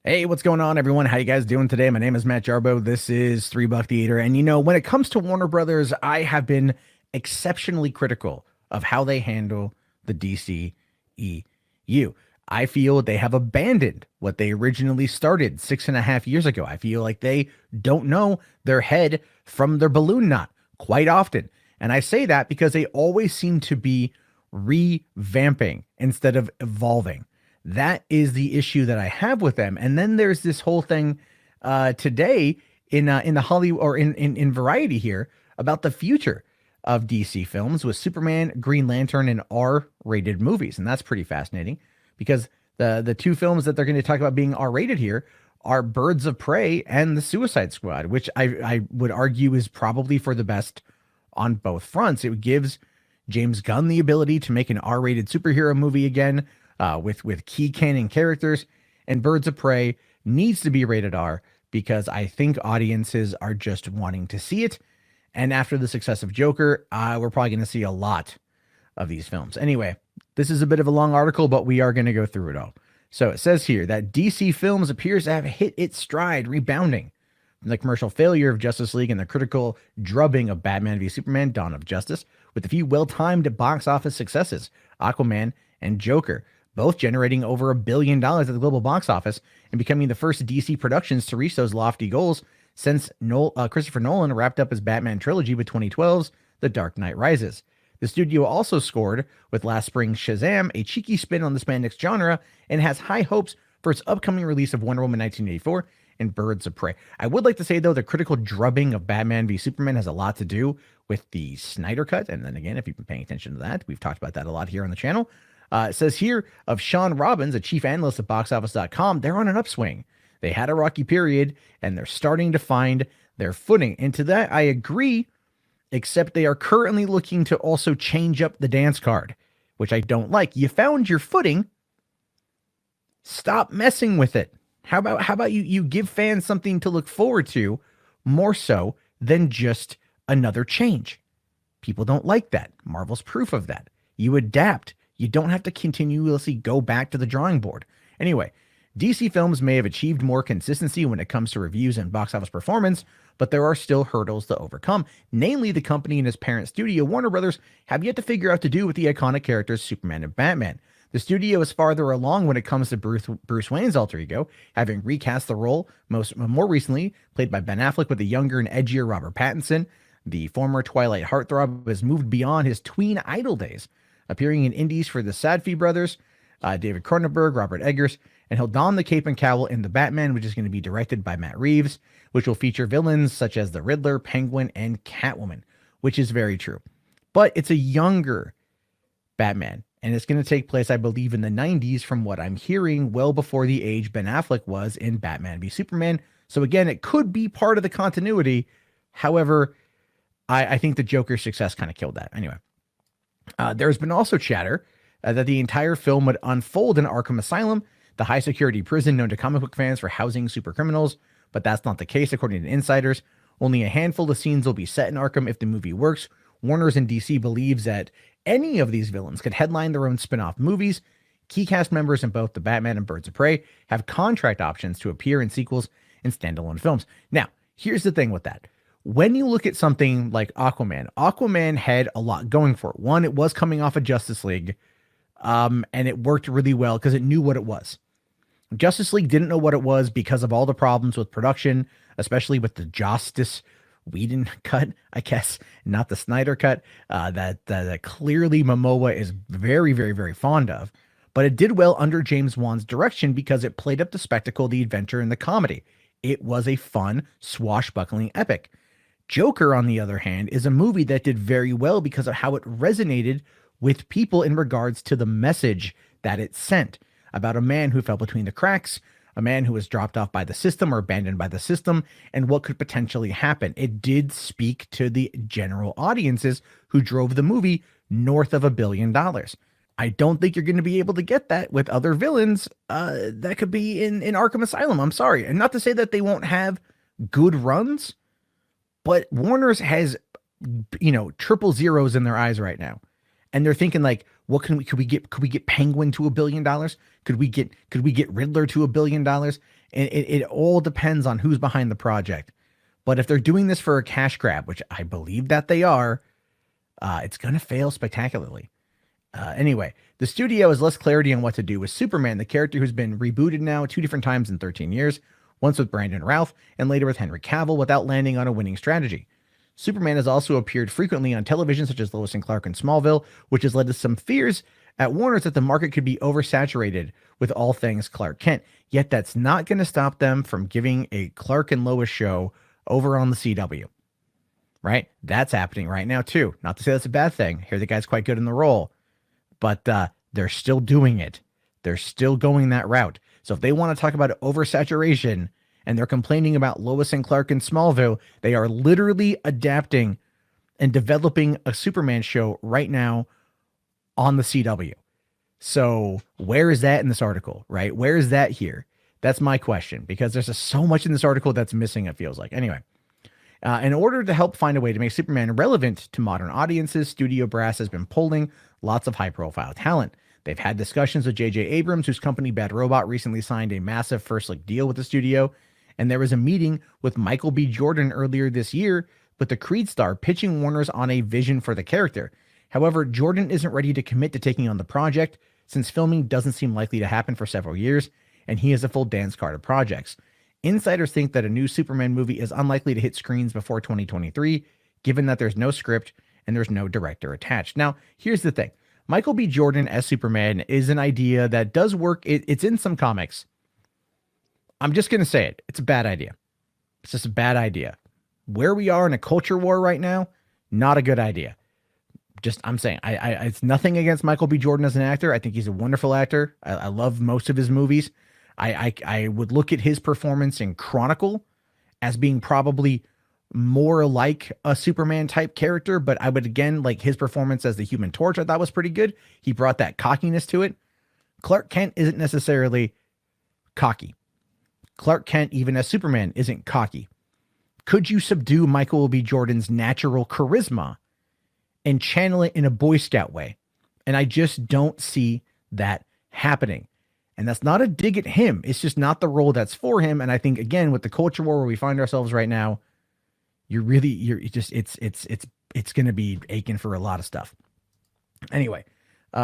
Hey, what's going on, everyone? How you guys doing today? My name is Matt Jarbo. This is Three Buck Theater. And when it comes to Warner Brothers, I have been exceptionally critical of how they handle the DCEU. I feel they have abandoned what they originally started 6.5 years ago. I feel like they don't know their head from their balloon knot quite often. And I say that because they always seem to be revamping instead of evolving. That is the issue that I have with them. And then there's this whole thing today in the Hollywood or in Variety here about the future of DC films with Superman, Green Lantern, and R-rated movies, and that's pretty fascinating because the two films that they're going to talk about being R-rated here are Birds of Prey and The Suicide Squad, which I would argue is probably for the best on both fronts. It gives James Gunn the ability to make an R-rated superhero movie again with key canon characters, and Birds of Prey needs to be rated R because I think audiences are just wanting to see it. And after the success of Joker, we're probably going to see a lot of these films. Anyway, this is a bit of a long article, but we are going to go through it all. So it says here that DC Films appears to have hit its stride, rebounding from the commercial failure of Justice League and the critical drubbing of Batman v Superman: Dawn of Justice, with a few well-timed box office successes, Aquaman and Joker, both generating over $1 billion at the global box office and becoming the first DC productions to reach those lofty goals since Christopher Nolan wrapped up his Batman trilogy with 2012's The Dark Knight Rises. The studio also scored with last spring's Shazam, a cheeky spin on the spandex genre, and has high hopes for its upcoming release of Wonder Woman 1984 and Birds of Prey. I would like to say, though, the critical drubbing of Batman v Superman has a lot to do with the Snyder Cut. And then again, if you've been paying attention to that, we've talked about that a lot here on the channel. It says here of Sean Robbins, a chief analyst at boxoffice.com, they're on an upswing. They had a rocky period, and they're starting to find their footing. And to that, I agree, except they are currently looking to also change up the dance card, which I don't like. You found your footing. Stop messing with it. How about you give fans something to look forward to more so than just another change? People don't like that. Marvel's proof of that. You adapt. You don't have to continuously go back to the drawing board. Anyway, DC films may have achieved more consistency when it comes to reviews and box office performance, but there are still hurdles to overcome. Namely, the company and its parent studio, Warner Brothers, have yet to figure out to do with the iconic characters Superman and Batman. The studio is farther along when it comes to Bruce Wayne's alter ego, having recast the role more recently played by Ben Affleck with a younger and edgier Robert Pattinson. The former Twilight heartthrob has moved beyond his tween idol days, appearing in indies for the Safdie brothers, David Cronenberg, Robert Eggers, and he'll don the cape and cowl in The Batman, which is going to be directed by Matt Reeves, which will feature villains such as the Riddler, Penguin, and Catwoman, which is very true. But it's a younger Batman, and it's going to take place, I believe, in the 90s from what I'm hearing, well before the age Ben Affleck was in Batman v Superman. So again, it could be part of the continuity. However, I think the Joker's success kind of killed that. Anyway, there's been also chatter that the entire film would unfold in Arkham Asylum, the high-security prison known to comic book fans for housing supercriminals, but that's not the case, according to insiders. Only a handful of scenes will be set in Arkham if the movie works. Warner's and DC believes that any of these villains could headline their own spin-off movies. Key cast members in both The Batman and Birds of Prey have contract options to appear in sequels and standalone films. Now, here's the thing with that. When you look at something like Aquaman had a lot going for it. One, it was coming off of Justice League, and it worked really well because it knew what it was. Justice League didn't know what it was because of all the problems with production, especially with the Justice Whedon cut, I guess, not the Snyder cut, that clearly Momoa is very, very, very fond of. But it did well under James Wan's direction because it played up the spectacle, the adventure, and the comedy. It was a fun, swashbuckling epic. Joker, on the other hand, is a movie that did very well because of how it resonated with people in regards to the message that it sent about a man who fell between the cracks, a man who was dropped off by the system or abandoned by the system, and what could potentially happen. It did speak to the general audiences who drove the movie north of $1 billion. I don't think you're going to be able to get that with other villains that could be in Arkham Asylum. I'm sorry. And not to say that they won't have good runs, but Warner's has, triple zeros in their eyes right now. And they're thinking like, what could we get Penguin to $1 billion? Could we get Riddler to $1 billion? And it all depends on who's behind the project. But if they're doing this for a cash grab, which I believe that they are, it's going to fail spectacularly. Anyway, the studio has less clarity on what to do with Superman, the character who's been rebooted now 2 different times in 13 years, once with Brandon Routh and later with Henry Cavill, without landing on a winning strategy. Superman has also appeared frequently on television, such as Lois and Clark in Smallville, which has led to some fears at Warner's that the market could be oversaturated with all things Clark Kent. Yet that's not going to stop them from giving a Clark and Lois show over on the CW. Right? That's happening right now too. Not to say that's a bad thing. Here the guy's quite good in the role. But they're still doing it. They're still going that route. So if they want to talk about oversaturation and they're complaining about Lois and Clark in Smallville, they are literally adapting and developing a Superman show right now on the CW. So where is that in this article, right? Where is that here? That's my question, because there's just so much in this article that's missing, it feels like. Anyway, in order to help find a way to make Superman relevant to modern audiences, Studio Brass has been polling lots of high-profile talent. They've had discussions with J.J. Abrams, whose company Bad Robot recently signed a massive first-look deal with the studio, and there was a meeting with Michael B. Jordan earlier this year with the Creed star pitching Warner's on a vision for the character. However, Jordan isn't ready to commit to taking on the project since filming doesn't seem likely to happen for several years, and he has a full dance card of projects. Insiders think that a new Superman movie is unlikely to hit screens before 2023, given that there's no script and there's no director attached. Now, here's the thing. Michael B. Jordan as Superman is an idea that does work. It's in some comics. I'm just going to say it. It's a bad idea. It's just a bad idea. Where we are in a culture war right now, not a good idea. I'm saying, it's nothing against Michael B. Jordan as an actor. I think he's a wonderful actor. I love most of his movies. I would look at his performance in Chronicle as being probably more like a Superman type character, but I would again like his performance as the Human Torch. I thought was pretty good. He brought that cockiness to it. Clark Kent isn't necessarily cocky. Clark Kent, even as Superman, isn't cocky. Could you subdue Michael B. Jordan's natural charisma and channel it in a Boy Scout way? And I just don't see that happening. And that's not a dig at him. It's just not the role that's for him. And I think, again, with the culture war where we find ourselves right now, it's going to be aching for a lot of stuff. Anyway,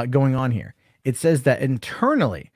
going on here, it says that internally,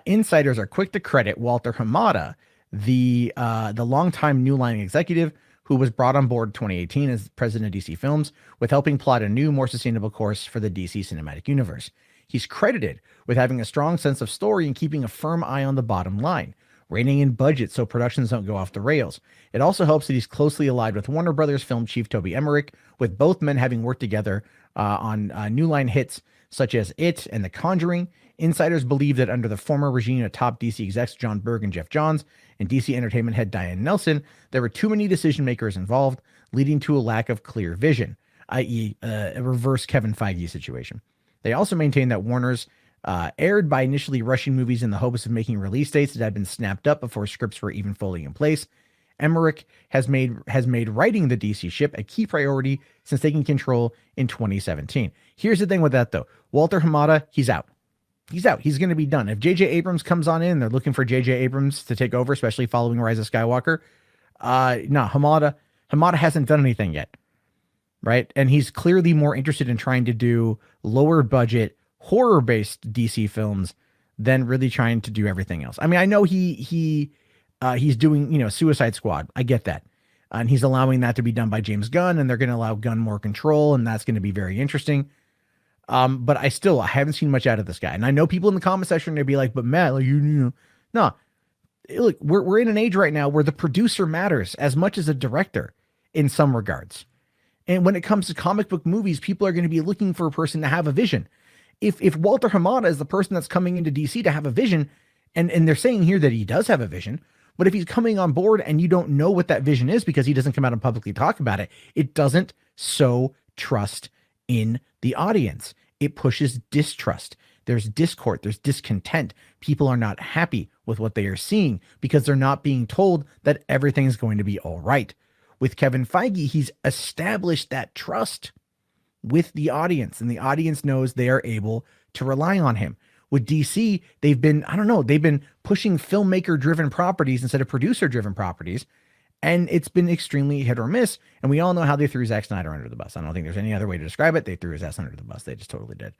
insiders are quick to credit Walter Hamada, the longtime New Line executive who was brought on board in 2018 as president of DC Films, with helping plot a new, more sustainable course for the DC cinematic universe. He's credited with having a strong sense of story and keeping a firm eye on the bottom line, reining in budget so productions don't go off the rails. It also helps that he's closely allied with Warner Brothers film chief Toby Emmerich, with both men having worked together on New Line hits such as It and The Conjuring. Insiders believe that under the former regime of top DC execs John Berg and Jeff Johns and DC Entertainment head Diane Nelson, there were too many decision makers involved, leading to a lack of clear vision, i.e. A reverse Kevin Feige situation. They also maintain that Warner's erred by initially rushing movies in the hopes of making release dates that had been snapped up before scripts were even fully in place. Emmerich has made writing the DC ship a key priority since taking control in 2017. Here's the thing with that, though. Walter Hamada, he's out. He's out. He's going to be done. If J.J. Abrams comes on in, they're looking for J.J. Abrams to take over, especially following Rise of Skywalker. No, Hamada hasn't done anything yet, right? And he's clearly more interested in trying to do lower budget, horror-based DC films than really trying to do everything else. I mean, I know he's doing, Suicide Squad. I get that. And he's allowing that to be done by James Gunn, and they're going to allow Gunn more control, and that's going to be very interesting. But I haven't seen much out of this guy. And I know people in the comment section, they'd be like, but Matt, like, no, look, we're in an age right now where the producer matters as much as a director in some regards. And when it comes to comic book movies, people are going to be looking for a person to have a vision. If Walter Hamada is the person that's coming into DC to have a vision, and they're saying here that he does have a vision, but if he's coming on board and you don't know what that vision is because he doesn't come out and publicly talk about it, it doesn't sow trust in the audience. It pushes distrust. There's discord. There's discontent. People are not happy with what they are seeing because they're not being told that everything's going to be all right. With Kevin Feige, he's established that trust with the audience, and the audience knows they are able to rely on him. With DC, they've been, I don't know, they've been pushing filmmaker driven properties instead of producer driven properties. And it's been extremely hit or miss. And we all know how they threw Zack Snyder under the bus. I don't think there's any other way to describe it. They threw his ass under the bus. They just totally did.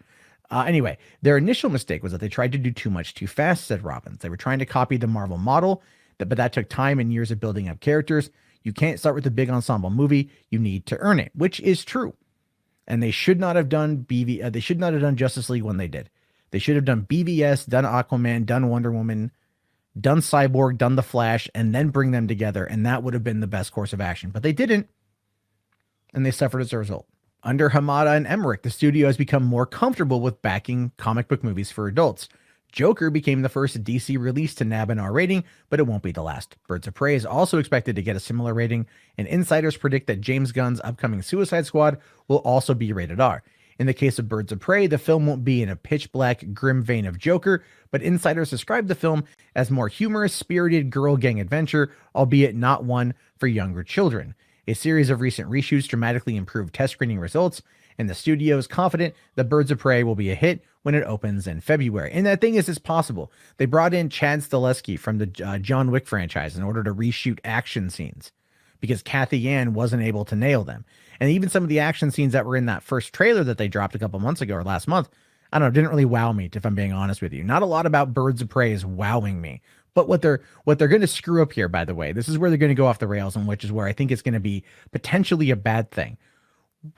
Anyway, their initial mistake was that they tried to do too much too fast, said Robbins. They were trying to copy the Marvel model, but that took time and years of building up characters. You can't start with a big ensemble movie. You need to earn it, which is true. And they should not have done they should not have done Justice League when they did. They should have done BVS, done Aquaman, done Wonder Woman, done Cyborg, done The Flash, and then bring them together. And that would have been the best course of action. But they didn't. And they suffered as a result. Under Hamada and Emmerich, the studio has become more comfortable with backing comic book movies for adults. Joker became the first DC release to nab an R rating, but it won't be the last. Birds of Prey is also expected to get a similar rating, and insiders predict that James Gunn's upcoming Suicide Squad will also be rated R. In the case of Birds of Prey, the film won't be in a pitch-black, grim vein of Joker, but insiders describe the film as more humorous, spirited girl gang adventure, albeit not one for younger children. A series of recent reshoots dramatically improved test screening results, and the studio is confident that Birds of Prey will be a hit when it opens in February. And the thing is, it's possible. They brought in Chad Stahelski from the John Wick franchise in order to reshoot action scenes because Kathy Yan wasn't able to nail them. And even some of the action scenes that were in that first trailer that they dropped a couple months ago or last month, I don't know, didn't really wow me, if I'm being honest with you. Not a lot about Birds of Prey is wowing me. But what they're going to screw up here, by the way, this is where they're going to go off the rails, and which is where I think it's going to be potentially a bad thing.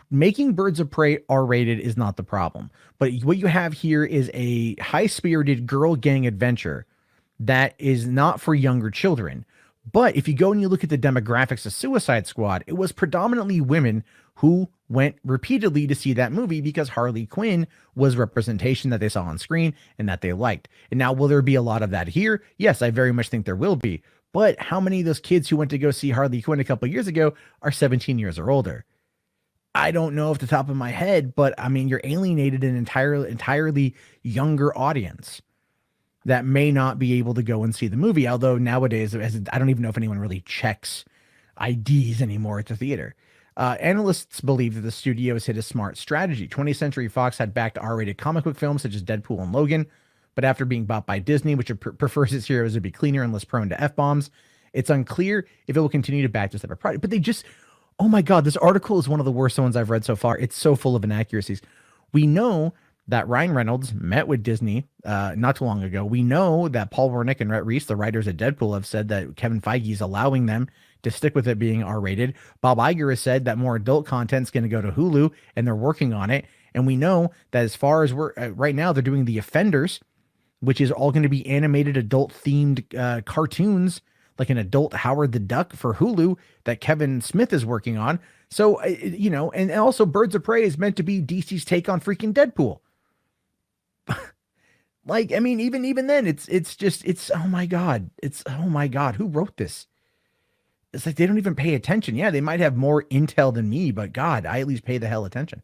Making Birds of Prey R-rated is not the problem, but what you have here is a high-spirited girl gang adventure that is not for younger children. But if you go and you look at the demographics of Suicide Squad, it was predominantly women who went repeatedly to see that movie because Harley Quinn was representation that they saw on screen and that they liked. And now, will there be a lot of that here? Yes, I very much think there will be. But how many of those kids who went to go see Harley Quinn a couple of years ago are 17 years or older? I don't know off the top of my head, but I mean, you're alienated an entirely younger audience that may not be able to go and see the movie. Although nowadays, I don't even know if anyone really checks IDs anymore at the theater. Analysts believe that the studio has hit a smart strategy. 20th Century Fox had backed R-rated comic book films such as Deadpool and Logan, but after being bought by Disney, which prefers its heroes to be cleaner and less prone to F-bombs, it's unclear if it will continue to back this type of product. But they just, oh my God, this article is one of the worst ones I've read so far. It's so full of inaccuracies. We know that Ryan Reynolds met with Disney not too long ago. We know that Paul Wernick and Rhett Reese, the writers at Deadpool, have said that Kevin Feige is allowing them to stick with it being R-rated. Bob Iger has said that more adult content is going to go to Hulu, and they're working on it. And we know that as far as we're right now, they're doing The Offenders, which is all going to be animated adult-themed cartoons, like an adult Howard the Duck for Hulu that Kevin Smith is working on. So, and also Birds of Prey is meant to be DC's take on freaking Deadpool. Like, I mean, even then, it's oh my God. Who wrote this? It's like they don't even pay attention. Yeah, they might have more intel than me, but God, I at least pay the hell attention.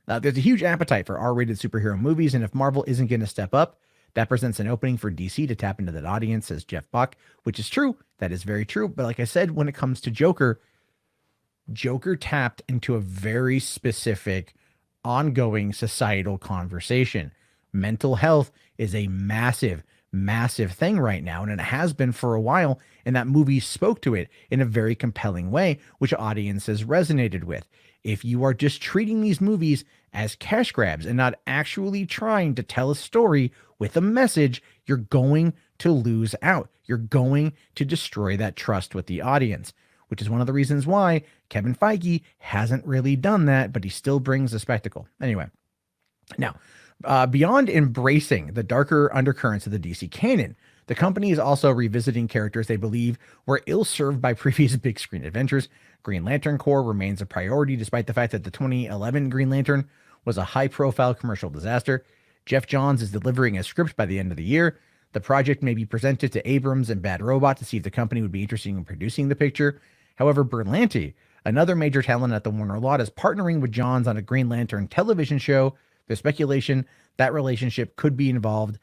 There's a huge appetite for R-rated superhero movies, and if Marvel isn't going to step up, that presents an opening for DC to tap into that audience, says Jeff Buck, which is true. That is very true. But like I said, when it comes to Joker tapped into a very specific, ongoing societal conversation. Mental health is a massive thing right now, and it has been for a while, and that movie spoke to it in a very compelling way, which audiences resonated with. If you are just treating these movies as cash grabs and not actually trying to tell a story with a message, you're going to lose out. You're going to destroy that trust with the audience, which is one of the reasons why Kevin Feige hasn't really done that, but he still brings the spectacle. Anyway, now, beyond embracing the darker undercurrents of the DC canon, the company is also revisiting characters they believe were ill-served by previous big screen adventures. Green Lantern Corps remains a priority despite the fact that the 2011 Green Lantern was a high-profile commercial disaster. Jeff Johns is delivering a script by the end of the year. The project may be presented to Abrams and Bad Robot to see if the company would be interested in producing the picture. However, Berlanti, another major talent at the Warner lot, is partnering with Johns on a Green Lantern television show. There's speculation that relationship could be involved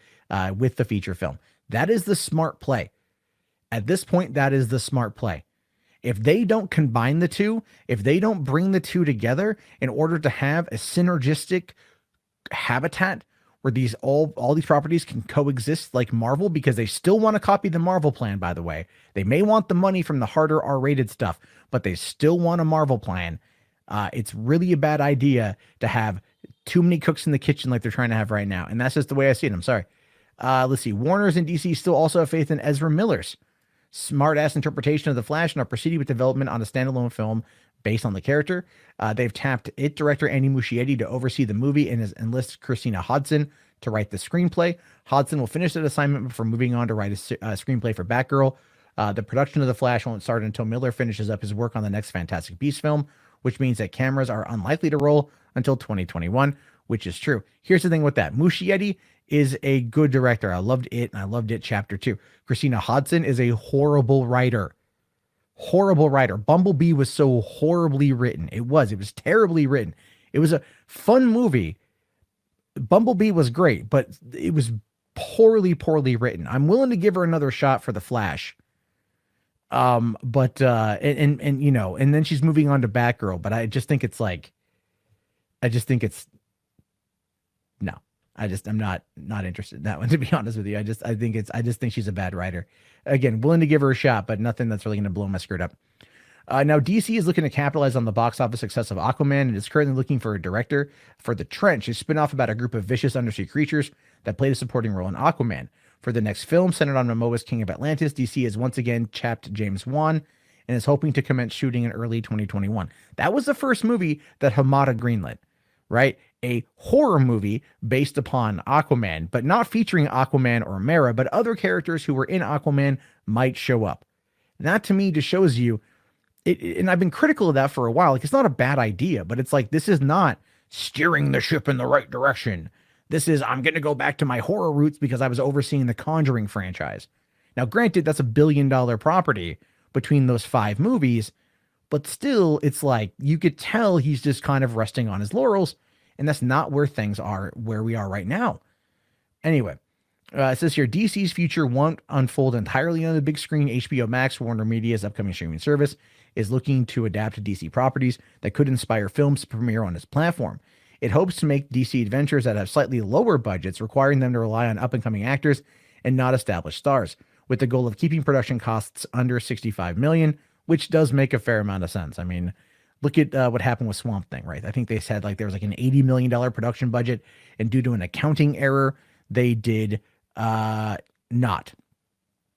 with the feature film. That is the smart play. At this point, that is the smart play. If they don't combine the two, if they don't bring the two together in order to have a synergistic habitat where all these properties can coexist like Marvel, because they still want to copy the Marvel plan, by the way. They may want the money from the harder R-rated stuff, but they still want a Marvel plan. It's really a bad idea to have too many cooks in the kitchen like they're trying to have right now. And that's just the way I see it. I'm sorry. Let's see. Warner's and DC still also have faith in Ezra Miller's smart-ass interpretation of the Flash and are proceeding with development on a standalone film based on the character. They've tapped IT director Andy Muschietti to oversee the movie and has enlisted Christina Hodson to write the screenplay. Hodson will finish that assignment before moving on to write a screenplay for Batgirl. The production of The Flash won't start until Miller finishes up his work on the next Fantastic Beasts film, which means that cameras are unlikely to roll until 2021, which is true. Here's the thing with that. Muschietti is a good director. I loved it, and I loved it Chapter 2. Christina Hodson is a horrible writer. Horrible writer. Bumblebee was so horribly written. It was terribly written. It was a fun movie. Bumblebee was great, but it was poorly written. I'm willing to give her another shot for The Flash. But you know, and then she's moving on to Batgirl, but I just think it's no. I'm not interested in that one, to be honest with you. I just think she's a bad writer. Again, willing to give her a shot, but nothing that's really going to blow my skirt up. Now DC is looking to capitalize on the box office success of Aquaman and is currently looking for a director for The Trench, a spinoff about a group of vicious undersea creatures that played a supporting role in Aquaman. For the next film, centered on Momoa's King of Atlantis, DC has once again chapped James Wan and is hoping to commence shooting in early 2021. That was the first movie that Hamada greenlit, right? A horror movie based upon Aquaman, but not featuring Aquaman or Mera, but other characters who were in Aquaman might show up. And that to me just shows you, and I've been critical of that for a while. Like, it's not a bad idea, but it's like, this is not steering the ship in the right direction. This is, I'm going to go back to my horror roots because I was overseeing the Conjuring franchise. Now, granted, that's $1 billion property between those 5 movies, but still, it's like, you could tell he's just kind of resting on his laurels, and that's not where things are, where we are right now. Anyway, it says here, DC's future won't unfold entirely on the big screen. HBO Max, Warner Media's upcoming streaming service, is looking to adapt to DC properties that could inspire films to premiere on its platform. It hopes to make DC adventures that have slightly lower budgets, requiring them to rely on up-and-coming actors and not established stars, with the goal of keeping production costs under $65 million, which does make a fair amount of sense. I mean, look at what happened with Swamp Thing, right? I think they said like there was like an $80 million production budget, and due to an accounting error, they did not.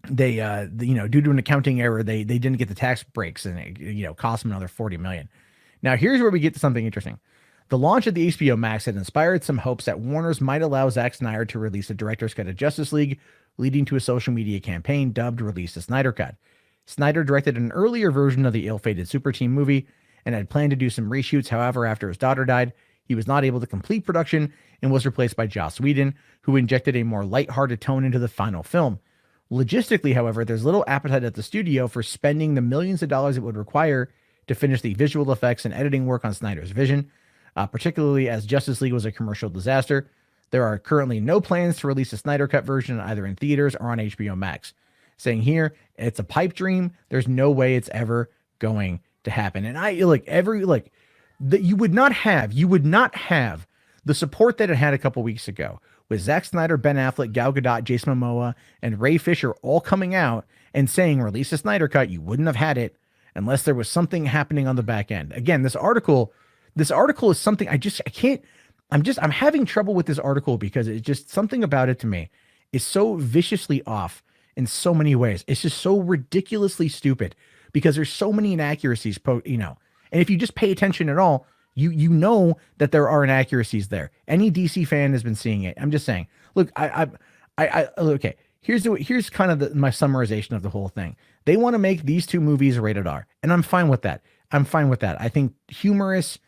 They, due to an accounting error, they didn't get the tax breaks, and it, cost them another $40 million. Now, here's where we get to something interesting. The launch of the HBO Max had inspired some hopes that Warner's might allow Zack Snyder to release a director's cut of Justice League, leading to a social media campaign dubbed Release the Snyder Cut. Snyder directed an earlier version of the ill-fated Super Team movie and had planned to do some reshoots. However, after his daughter died, he was not able to complete production and was replaced by Joss Whedon, who injected a more lighthearted tone into the final film. Logistically, however, there's little appetite at the studio for spending the millions of dollars it would require to finish the visual effects and editing work on Snyder's vision, particularly as Justice League was a commercial disaster. There are currently no plans to release a Snyder Cut version either in theaters or on HBO Max. Saying here, it's a pipe dream. There's no way it's ever going to happen. And you would not have the support that it had a couple weeks ago with Zack Snyder, Ben Affleck, Gal Gadot, Jason Momoa, and Ray Fisher all coming out and saying release a Snyder Cut. You wouldn't have had it unless there was something happening on the back end. Again, this article is something I'm having trouble with this article because it's just something about it to me is so viciously off in so many ways. It's just so ridiculously stupid because there's so many inaccuracies, and if you just pay attention at all, you know that there are inaccuracies there. Any DC fan has been seeing it. I'm just saying, look, okay, here's kind of my summarization of the whole thing. They want to make these 2 movies rated R, and I'm fine with that. I think humorous,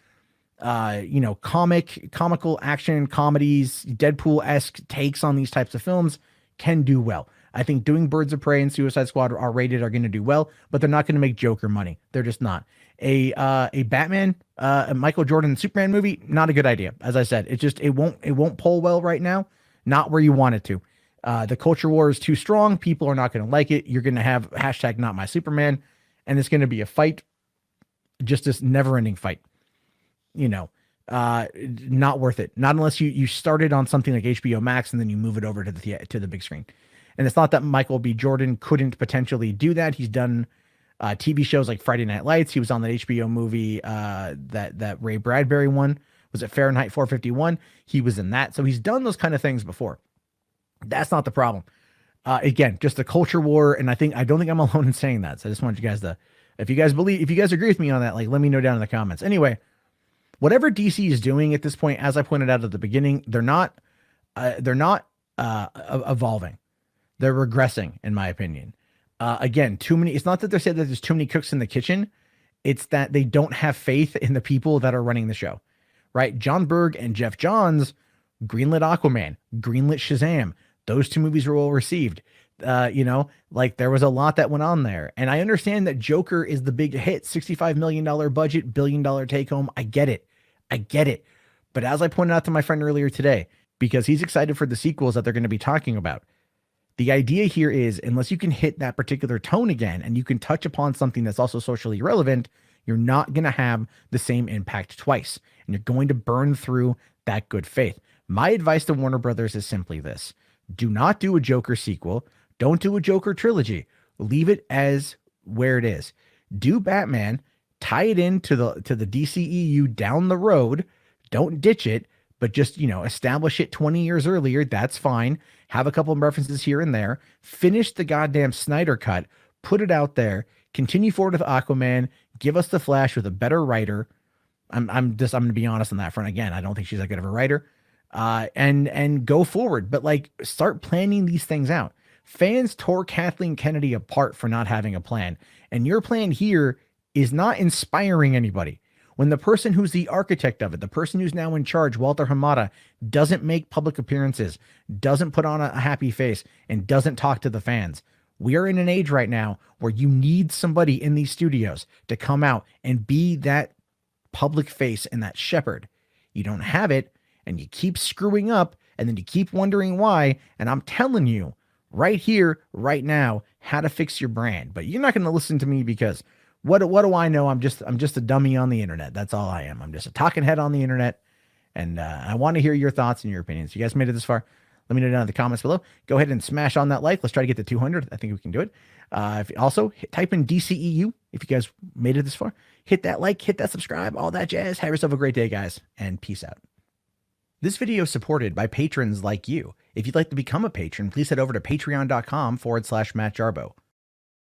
comical action comedies, Deadpool-esque takes on these types of films can do well. I think doing Birds of Prey and Suicide Squad R-rated are going to do well, but they're not going to make Joker money. They're just not. A Batman, a Michael Jordan Superman movie, not a good idea. As I said, it won't pull well right now. Not where you want it to. The culture war is too strong. People are not going to like it. You're going to have hashtag not my Superman, and it's going to be a fight, just this never ending fight. Not worth it. Not unless you started on something like HBO Max and then you move it over to the big screen. And it's not that Michael B. Jordan couldn't potentially do that. He's done TV shows like Friday Night Lights. He was on that HBO movie that Ray Bradbury one. Was it Fahrenheit 451? He was in that. So he's done those kind of things before. That's not the problem. Again, just a culture war. And I don't think I'm alone in saying that. So I just want you guys to, if you guys agree with me on that, like, let me know down in the comments. Anyway, whatever DC is doing at this point, as I pointed out at the beginning, they're not evolving. They're regressing, in my opinion. Again, too many. It's not that they said that there's too many cooks in the kitchen. It's that they don't have faith in the people that are running the show, right? John Berg and Jeff Johns greenlit Aquaman, greenlit Shazam. Those two movies were well received. Like there was a lot that went on there. And I understand that Joker is the big hit, $65 million budget, $1 billion take home. I get it. But as I pointed out to my friend earlier today, because he's excited for the sequels that they're going to be talking about, the idea here is, unless you can hit that particular tone again and you can touch upon something that's also socially relevant, you're not going to have the same impact twice. And you're going to burn through that good faith. My advice to Warner Brothers is simply this. Do not do a Joker sequel. Don't do a Joker trilogy. Leave it as where it is. Do Batman, tie it into the DCEU down the road. Don't ditch it, but just, establish it 20 years earlier. That's fine. Have a couple of references here and there. Finish the goddamn Snyder Cut. Put it out there. Continue forward with Aquaman. Give us the Flash with a better writer. I'm going to be honest on that front. Again, I don't think she's that good of a writer. And go forward, but like start planning these things out. Fans tore Kathleen Kennedy apart for not having a plan. And your plan here is not inspiring anybody. When the person who's the architect of it, the person who's now in charge, Walter Hamada, doesn't make public appearances, doesn't put on a happy face, and doesn't talk to the fans. We are in an age right now where you need somebody in these studios to come out and be that public face and that shepherd. You don't have it. And you keep screwing up, and then you keep wondering why. And I'm telling you right here, right now, how to fix your brand. But you're not going to listen to me because what do I know? I'm just a dummy on the internet. That's all I am. I'm just a talking head on the internet. And I want to hear your thoughts and your opinions. You guys made it this far. Let me know down in the comments below. Go ahead and smash on that like. Let's try to get to 200. I think we can do it. Type in DCEU if you guys made it this far. Hit that like, hit that subscribe, all that jazz. Have yourself a great day, guys, and peace out. This video is supported by patrons like you. If you'd like to become a patron, please head over to patreon.com/Matt Jarbo.